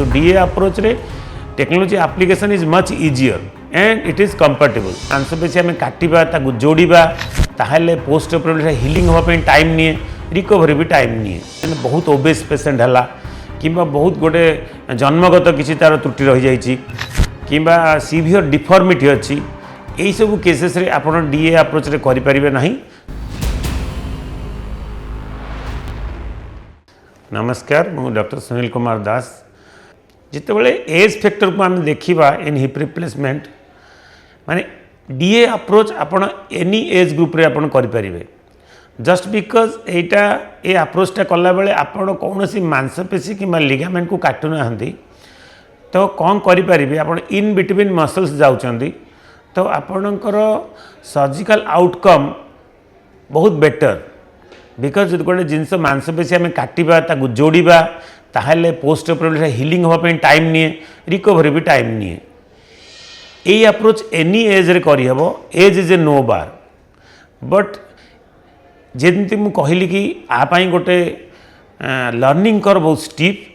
किंतु DA approach रे technology application is much easier and it is comfortable मांसपेशी आम काटा ताकू जोड़ा ताहले पोस्ट ऑपरेटिव हिलिंग होगा टाइम निए रिकवरी भी टाइम निए बहुत ओबेस पेसेंट है कि बहुत गोटे जन्मगत किसी तार त्रुटि रही जाइए कि सीवियर डिफॉर्मिटी अच्छी यही सब केसेस रे आपण डीए अप्रोच रे करि परिबे नहीं। नमस्कार मु डॉक्टर सुनील कुमार दास। जिते बड़े एज फैक्टर को आम देखा इन हिप रिप्लेसमेंट माने डीए अप्रोच आपण एनी एज ग्रुप रे आपण करि परिबे जस्ट बिकज एटा ए अप्रोचटा कला बेले आपण कौन सी मांसपेशी कि लिगामेंट को काटू ना तो कौन करें आप इन बिटवीन मसल्स जाऊँच तो आपणकर सर्जिकल आउटकम बहुत बेटर बिकज गोटे जिनस मांसपेशी आम काटा ताकू जोड़ा ताहले पोस्ट ऑपरेटिव हिलिंग होगा टाइम निए रिकवरी भी टाइम निए यही अप्रोच एनी एज रे करहब age is a no bar but जमी मुझे कहली कि आपाई गोटे लर्निंग कर बहुत स्टीप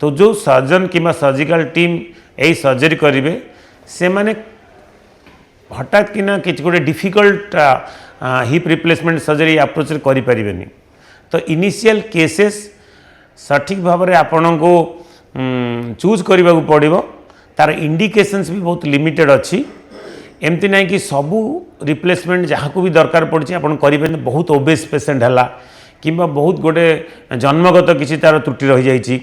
तो जो सर्जन कि सर्जिकल टीम यही सर्जरी करेंगे से माने हठात कि ना किसी गोटे difficult hip replacement surgery approach करें तो इनिशियल केसेस सठिक भाव में आपण को चूज करने को पड़ो तार इंडिकेशंस भी बहुत लिमिटेड अच्छी एमती ना कि सबू रिप्लेसमेंट जहाँ को भी दरकार पड़ी आप करें बहुत ओबेस पेसेंट है कि बहुत गोटे जन्मगत किसी तार त्रुटि रही जाइए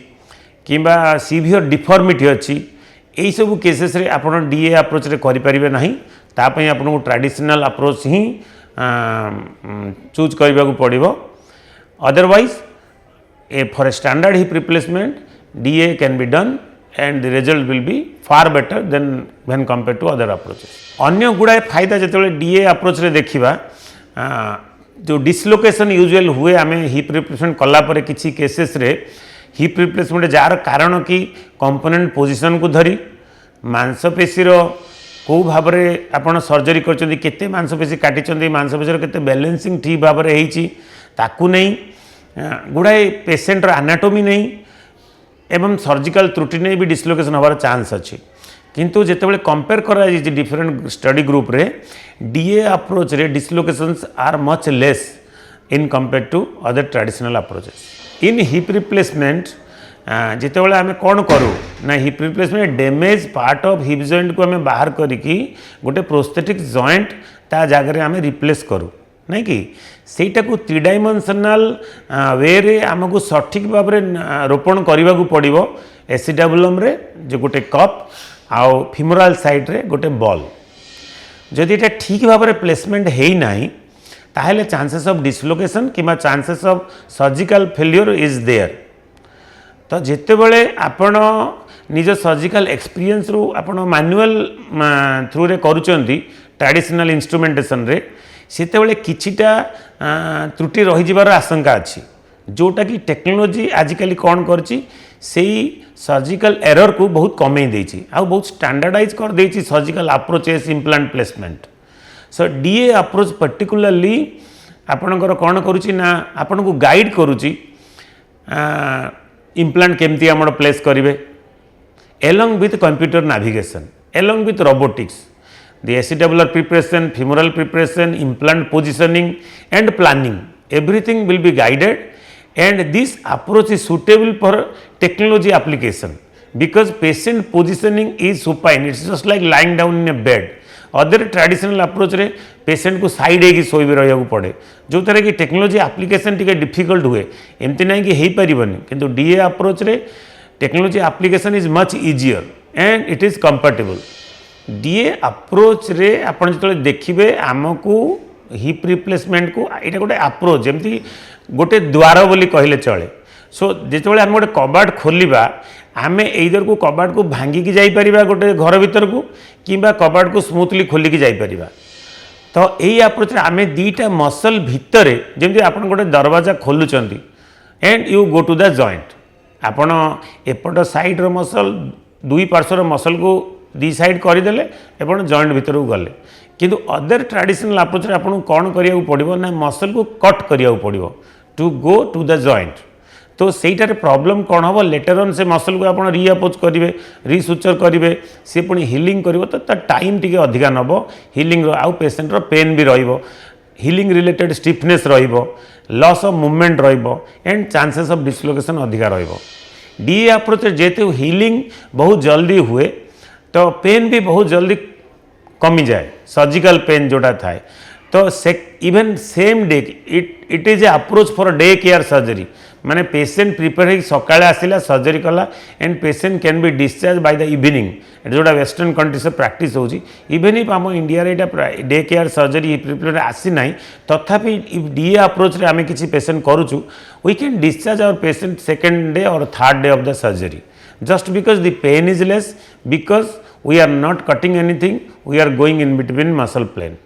कि सीवियर डिफॉर्मिटी अच्छी यही सब केसेस रे आप डीए अप्रोच रे करें नहीं तापाई आपको ट्रेडिशनल अप्रोच ही चूज करने को पड़ो otherwise for a standard hip replacement DA can be done and the result will be far better than when compare to other approaches. अन्य गुड़ाए फायदा जो डीए अप्रोच रे देखा जो डिसलोकेशन यूजुअल हुए आम हिप रिप्लेसमेंट कलापर किसी केसेस रे हिप रिप्लेसमेंट जार कारण कि कंपोनेंट पोजिशन को धरी मांसपेशी कौ भाव में आपड़ सर्जरी करते मांसपेशी काटी मांसपेशी केते बैलेंसिंग ठीक भाव में होता नहीं गुड़ाए पेसेंटर एनाटोमी नहीं एवं सर्जिकल त्रुटि नहीं भी डिसलोकेशन होवार चांस अच्छी किंतु जितेबाला कंपेयर करा डिफरेंट स्टडी ग्रुप रे डीए अप्रोच रे dislocations are much less in compare to other traditional approaches. In hip replacement जितेबाला आम कौन करूँ ना hip replacement damage part of hip joint को आम बाहर करिकी गोटे प्रोस्थेटिक जॉइंट ता जगह आम रिप्लेस करूँ नहीं कि सेटा को 3 डायमेंशनल वे रे आमको सठिक भाव में रोपण करने को पड़ो एसिटाबुलम रे जो गोटे कप आउ फिमोराल साइड रे गोटे बॉल जदि ये ठीक भाव में प्लेसमेंट है ना ताहले चांसेस ऑफ डिसलोकेशन कि chances of surgical failure is there. तो जिते बड़े आपण निज सर्जिकल एक्सपीरियंस रू आपण मैनुअल थ्रू रे करूचंती ट्रेडिशनल इंस्ट्रूमेंटेशन रे सेते बड़े किछिटा त्रुटि रही जिबार आशंका अच्छी जोटा कि टेक्नोलॉजी आजिकली कौन करची सर्जिकल एरर को बहुत कमे देछि आ बहुत स्टैंडर्डाइज कर देछि सर्जिकल अप्रोचेस इम्प्लांट प्लेसमेंट। सो डीए अप्रोच पर्टिकुलरली आपणकर कौन करुच्ची ना आपण को गाइड करुच्ची इम्प्लांट केमती आम प्लेस करेंगे along with computer navigation along with robotics the acetabular preparation, femoral preparation, implant positioning and planning, everything will be guided and this approach is suitable for technology application because patient positioning is supine, it's just like lying down in a bed. Other traditional approach रे patient को side है कि showy रहा पड़े जो तरह की technology application T difficult हुए एमती ना कि हो पारन किंतु डीए अप्रोच रे technology application is much easier and it is comfortable. DA approach रे आपन जो देखिए आमको हिप रिप्लेसमेंट को यहाँ गोटे अप्रोच जमी गोटे द्वार बोली कहले चले। सो जो आम गोटे कबाट खोलिबा आम एइदर को कबाट को भांगिकी जाइपर गोटे घर भीतर को किंबा कबाट को स्मूथली खोलिकी जाइपर तो यही अप्रोच आम दीटा मसल भितर जमी आप गोटे दरवाजा खोलुंट and you go to the joint आपण एपट साइड्र मसल दुई पार्श्वर मसल को दी साइड करदेले एपण जॉइंट भीतर को गले किंतु अदर ट्रेडिशनल अप्रोच आपको कौन करिया पड़ो ना मसल को कट करिया पड़ो to go to the joint तो सहीटार प्रॉब्लम कौन हम लेटर ऑन से मसल को आप रीअपोज करेंगे रिसुचर करेंगे सी पुणी हिलिंग कर तो टाइम टी अधिका नब हिलिंग आउ पेसेंटर पेन भी healing related stiffness loss of movement and chances of dislocation अधिका डीए अप्रोच जेहेतु हिलिंग बहुत जल्दी हुए तो पेन भी बहुत जल्दी कमी जाए सर्जिकल पेन जोटा थाए तो even same day it is a approach for day care surgery माने पेशेंट प्रिपेयर हो सकाଳେ आसिला सर्जरी कला and patient can be discharge by the evening जोटा वेस्टर्न कंट्री से प्रैक्टिस होची इवन इफ आम इंडिया रे डे केयर सर्जरी प्रिपेयर आसी ना तथापि इफ डीए अप्रोच रे आमे किसी पेशेंट करूचु we can discharge our patient second day और third day of the surgery just because the pain is less because we are not cutting anything we are going in between muscle plane.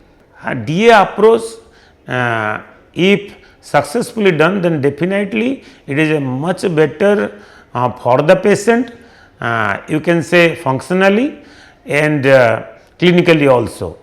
DA approach if successfully done then definitely it is a much better for the patient you can say functionally and clinically also.